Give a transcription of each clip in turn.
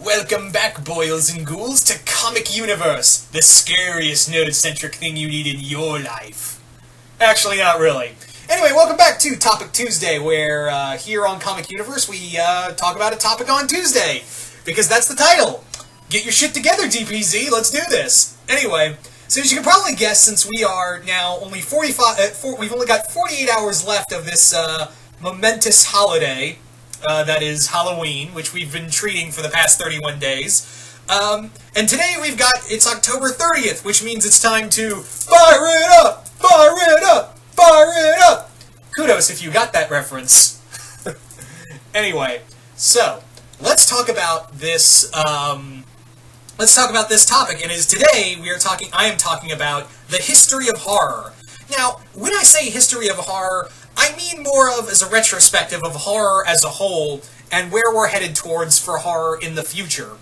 Welcome back, boils and ghouls, to Comic Universe, the scariest nerd-centric thing you need in your life. Actually, not really. Anyway, welcome back to Topic Tuesday, where here on Comic Universe we talk about a topic on Tuesday, because that's the title. Get your shit together, DPZ, let's do this. Anyway, so as you can probably guess, since we are now only we've only got 48 hours left of this momentous holiday, that is Halloween, which we've been treating for the past 31 days. And today it's October 30th, which means it's time to fire it up, fire it up, fire it up. Kudos if you got that reference. Anyway, so let's talk about this. Let's talk about this topic, and today I am talking about the history of horror. Now, when I say history of horror, I mean more of as a retrospective of horror as a whole, and where we're headed towards for horror in the future.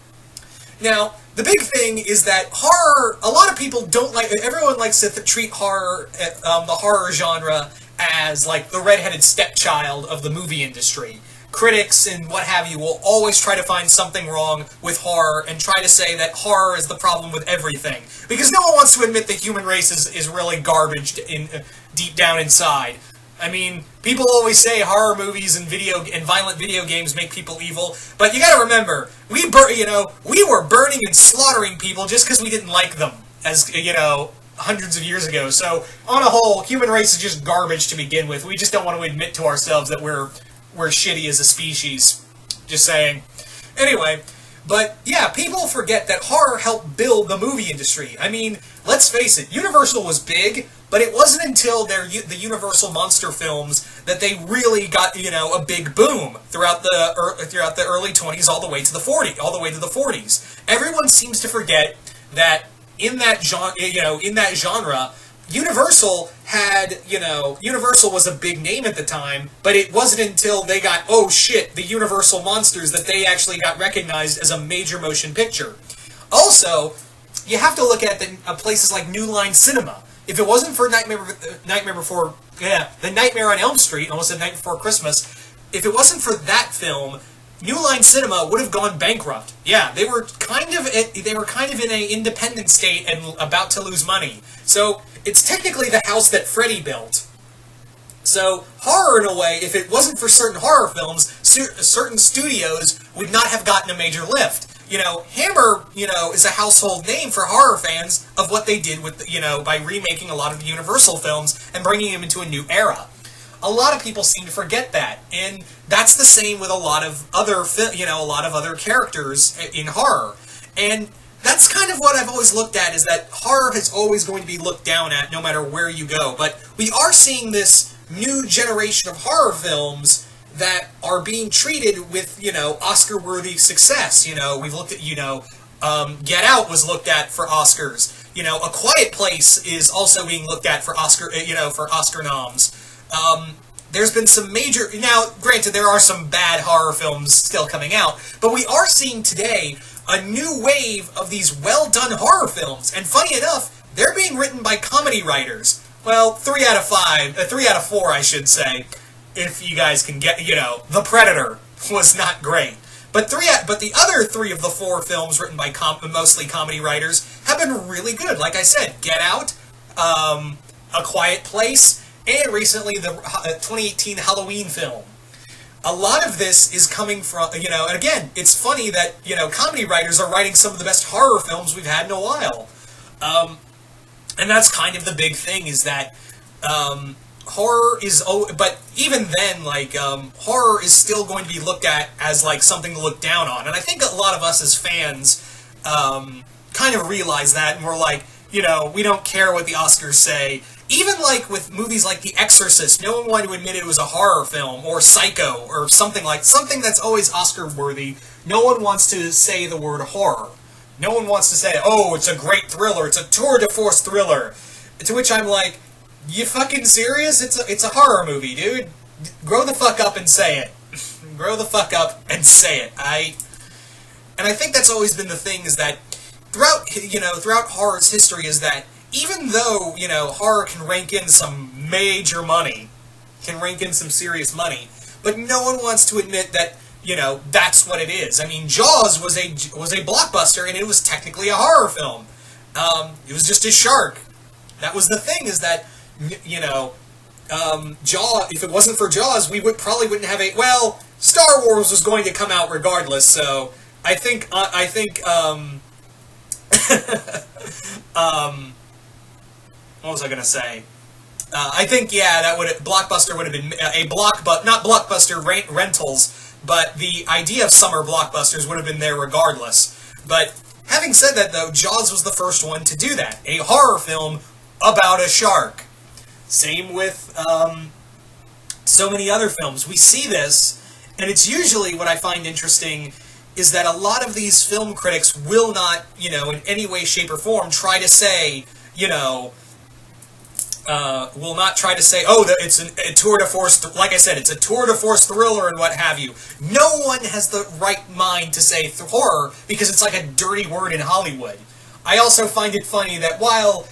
Now, the big thing is that horror, a lot of people don't like, everyone likes to treat horror, the horror genre, as like the redheaded stepchild of the movie industry. Critics and what have you will always try to find something wrong with horror and try to say that horror is the problem with everything. Because no one wants to admit the human race is really garbage deep down inside. I mean, people always say horror movies and violent video games make people evil, but you gotta remember, we were burning and slaughtering people just because we didn't like them, as, hundreds of years ago. So, on a whole, human race is just garbage to begin with. We just don't want to admit to ourselves that we're shitty as a species. Just saying. Anyway, but yeah, people forget that horror helped build the movie industry. I mean, let's face it, Universal was big, but it wasn't until the Universal monster films that they really got, a big boom throughout the early 20s all the way to the 40s. Everyone seems to forget that in that genre, Universal was a big name at the time, but it wasn't until they got, oh shit, the Universal monsters that they actually got recognized as a major motion picture. Also, you have to look at places like New Line Cinema. If it wasn't for The Nightmare on Elm Street, almost a Night Before Christmas, if it wasn't for that film, New Line Cinema would have gone bankrupt. Yeah, they were kind of in an independent state and about to lose money. So it's technically the house that Freddy built. So horror, in a way, if it wasn't for certain horror films, certain studios would not have gotten a major lift. Hammer, is a household name for horror fans of what they did with, by remaking a lot of the Universal films and bringing them into a new era. A lot of people seem to forget that, and that's the same with a lot of other characters in horror. And that's kind of what I've always looked at, is that horror is always going to be looked down at no matter where you go. But we are seeing this new generation of horror films that are being treated with, Oscar-worthy success. We've looked at, Get Out was looked at for Oscars. A Quiet Place is also being looked at for Oscar noms. There's been some major... Now, granted, there are some bad horror films still coming out, but we are seeing today a new wave of these well-done horror films. And funny enough, they're being written by comedy writers. Well, 3 out of 4, I should say. If you guys can get, The Predator was not great. But the other 3 of the 4 films written by mostly comedy writers have been really good. Like I said, Get Out, A Quiet Place, and recently the 2018 Halloween film. A lot of this is coming from, and again, it's funny that, comedy writers are writing some of the best horror films we've had in a while. And that's kind of the big thing, is that, horror is, but even then, horror is still going to be looked at as, something to look down on. And I think a lot of us as fans, kind of realize that, and we're like, we don't care what the Oscars say. Even with movies like The Exorcist, no one wanted to admit it was a horror film, or Psycho, or something that's always Oscar-worthy. No one wants to say the word horror. No one wants to say, oh, it's a great thriller, it's a tour de force thriller. To which I'm like, you fucking serious? It's a horror movie, dude. Grow the fuck up and say it. Grow the fuck up and say it. And I think that's always been the thing, is that throughout horror's history, is that even though, horror can rank in some major money, can rank in some serious money, but no one wants to admit that that's what it is. I mean, Jaws was a blockbuster, and it was technically a horror film. It was just a shark. That was the thing, is that, Jaws, if it wasn't for Jaws, we probably wouldn't have well, Star Wars was going to come out regardless, so I think, what was I going to say? I think, yeah, Blockbuster would have been not Blockbuster rentals, but the idea of summer blockbusters would have been there regardless. But having said that, though, Jaws was the first one to do that. A horror film about a shark. Same with so many other films. We see this, and it's usually, what I find interesting, is that a lot of these film critics will not, in any way, shape, or form, try to say, will not try to say, oh, it's a tour de force, like I said, it's a tour de force thriller and what have you. No one has the right mind to say horror, because it's like a dirty word in Hollywood. I also find it funny that while,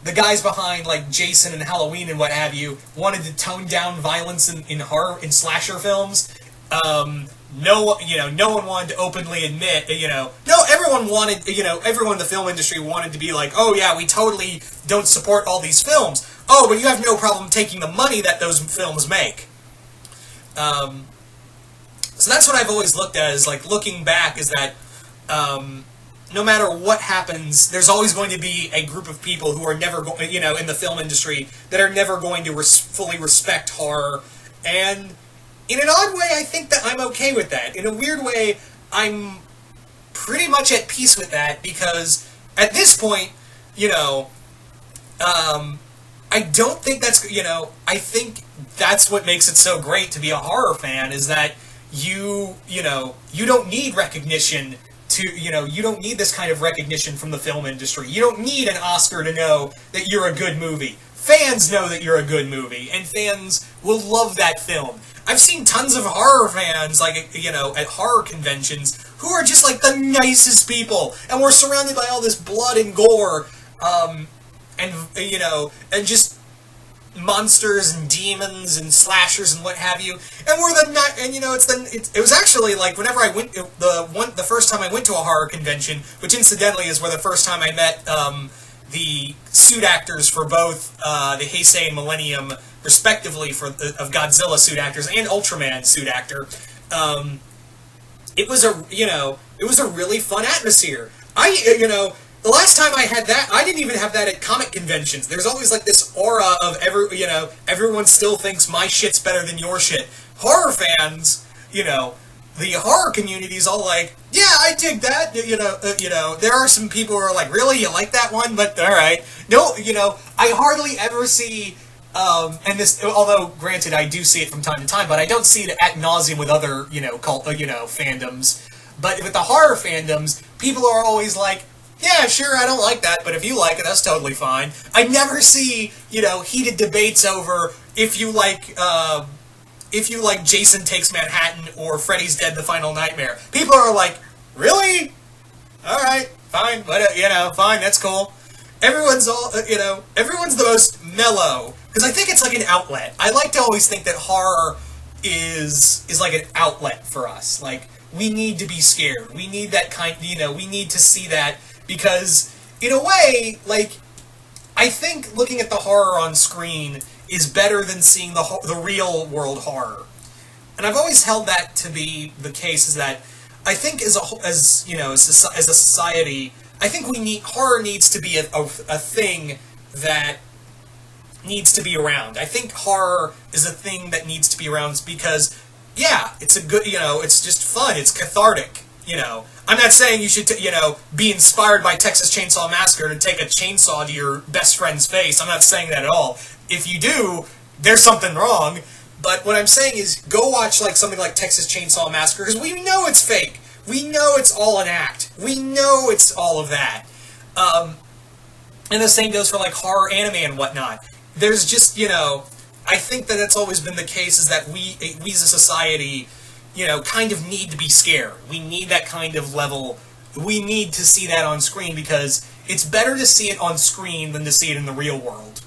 the guys behind, like, Jason and Halloween and what have you, wanted to tone down violence in horror, in slasher films, no one wanted to openly admit, everyone wanted, everyone in the film industry wanted to be like, oh yeah, we totally don't support all these films. Oh, but you have no problem taking the money that those films make. So that's what I've always looked at, is like, looking back, is that, no matter what happens, there's always going to be a group of people who are never going, in the film industry, that are never going to fully respect horror, and in an odd way, I think that I'm okay with that. In a weird way, I'm pretty much at peace with that, because at this point, I don't think that's, I think that's what makes it so great to be a horror fan, is that you don't need recognition you don't need this kind of recognition from the film industry. You don't need an Oscar to know that you're a good movie. Fans know that you're a good movie, and fans will love that film. I've seen tons of horror fans, like, at horror conventions, who are just, like, the nicest people, and we're surrounded by all this blood and gore, and just monsters and demons and slashers and what have you, and it was actually, like, whenever I went, the first time I went to a horror convention, which incidentally is where the first time I met, the suit actors for both the Heisei and Millennium, respectively, of Godzilla suit actors and Ultraman suit actor. It was a really fun atmosphere. The last time I had that, I didn't even have that at comic conventions. There's always like this aura of everyone still thinks my shit's better than your shit. Horror fans, the horror community is all like, yeah, I dig that, there are some people who are like, really, you like that one? But, alright. No, I hardly ever see, and this, although, granted, I do see it from time to time, but I don't see it ad nauseum with other, fandoms. But with the horror fandoms, people are always like, yeah, sure, I don't like that, but if you like it, that's totally fine. I never see, heated debates over if you like Jason Takes Manhattan or Freddy's Dead: The Final Nightmare. People are like, really? Alright, fine, but, fine, that's cool. Everyone's everyone's the most mellow, because I think it's like an outlet. I like to always think that horror is like an outlet for us. Like, we need to be scared. We need that kind, we need to see that, because, in a way, like, I think looking at the horror on screen is better than seeing the real world horror. And I've always held that to be the case, is that I think as a society, I think horror needs to be a thing that needs to be around. I think horror is a thing that needs to be around because, yeah, it's a good, it's just fun, it's cathartic, I'm not saying you should, be inspired by Texas Chainsaw Massacre to take a chainsaw to your best friend's face. I'm not saying that at all. If you do, there's something wrong. But what I'm saying is, go watch like something like Texas Chainsaw Massacre, because we know it's fake. We know it's all an act. We know it's all of that. And the same goes for like horror anime and whatnot. There's just, I think that that's always been the case, is that we as a society, kind of need to be scared. We need that kind of level. We need to see that on screen, because it's better to see it on screen than to see it in the real world.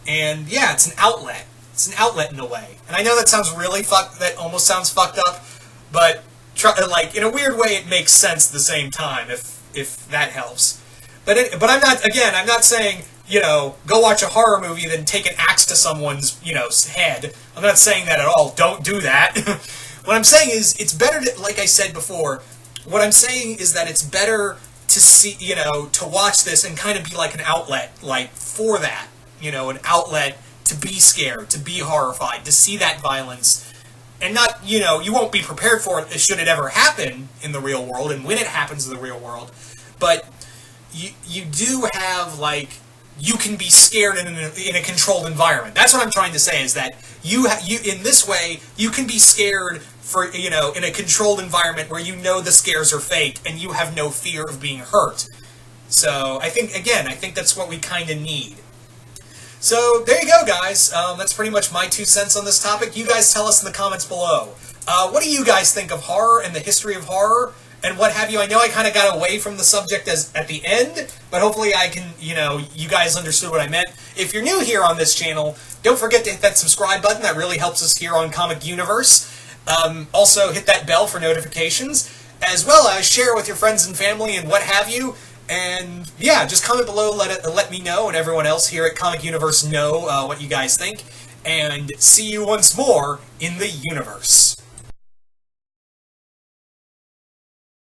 And yeah, it's an outlet. It's an outlet in a way. And I know that sounds really that almost sounds fucked up, but like in a weird way, it makes sense at the same time. If that helps. But I'm not. Again, I'm not saying, you know, go watch a horror movie, then take an axe to someone's, you know, head. I'm not saying that at all. Don't do that. What I'm saying is, it's better to, like I said before, what I'm saying is that it's better to see, you know, to watch this and kind of be like an outlet, like, for that. You know, an outlet to be scared, to be horrified, to see that violence. And not, you know, you won't be prepared for it should it ever happen in the real world, and when it happens in the real world. But you do have, like, you can be scared in a controlled environment. That's what I'm trying to say, is that you in this way, you can be scared for, you know, in a controlled environment where you know the scares are fake and you have no fear of being hurt. So, I think that's what we kind of need. So, there you go, guys. That's pretty much my 2 cents on this topic. You guys tell us in the comments below. What do you guys think of horror and the history of horror? And what have you. I know I kind of got away from the subject at the end, but hopefully I can, you know, you guys understood what I meant. If you're new here on this channel, don't forget to hit that subscribe button. That really helps us here on Comic Universe. Also, hit that bell for notifications, as well as share with your friends and family and what have you. And yeah, just comment below, let me know, and everyone else here at Comic Universe know what you guys think. And see you once more in the universe.